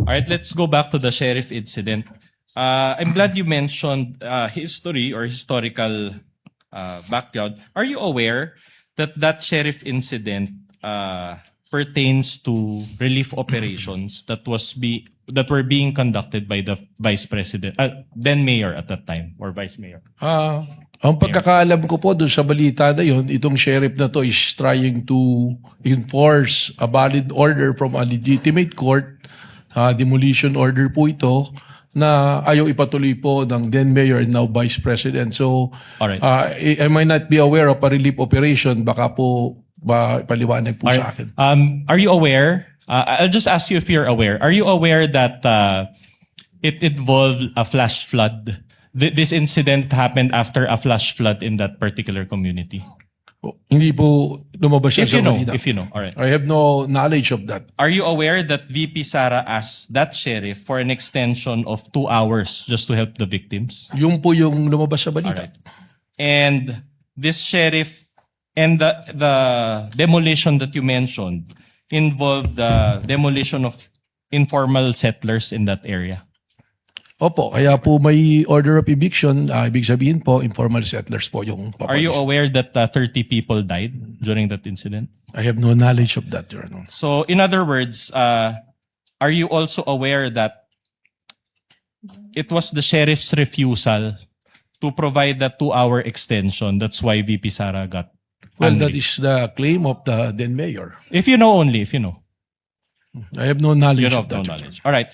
All right, let's go back to the sheriff incident. I'm glad you mentioned history or historical background. Are you aware that that sheriff incident pertains to relief operations that were being conducted by the vice president, then mayor at that time, or vice mayor? Ang pagkakaalam ko po doon sa balita na yun, itong sheriff na to is trying to enforce a valid order from a legitimate court, demolition order po ito, na ayaw ipatuloy po ng then mayor and now vice president. So, Alright. I might not be aware of a relief operation, baka po paliwanag po sa akin. Are you aware? I'll just ask you if you're aware. Are you aware that it involved a flash flood? This incident happened after a flash flood in that particular community. Hindi po lumabas siya If sa you know, balita. if you know, all right. I have no knowledge of that. Are you aware that VP Sara asked that sheriff for an extension of 2 hours just to help the victims? Yung po yung lumabas sa All balita. right. And this sheriff and the demolition that you mentioned involved the demolition of informal settlers in that area. Opo, kaya po may order of eviction, ibig sabihin po, informal settlers po yung Are you papalisin. aware that 30 people died during that incident? I have no knowledge of that, Your Honor. So, in other words, are you also aware that it was the sheriff's refusal to provide the 2-hour extension? That's why VP Sara got Well, angry. that is the claim of the then mayor. If you know only, if you know. I have no knowledge You of have no that. Your knowledge. All right.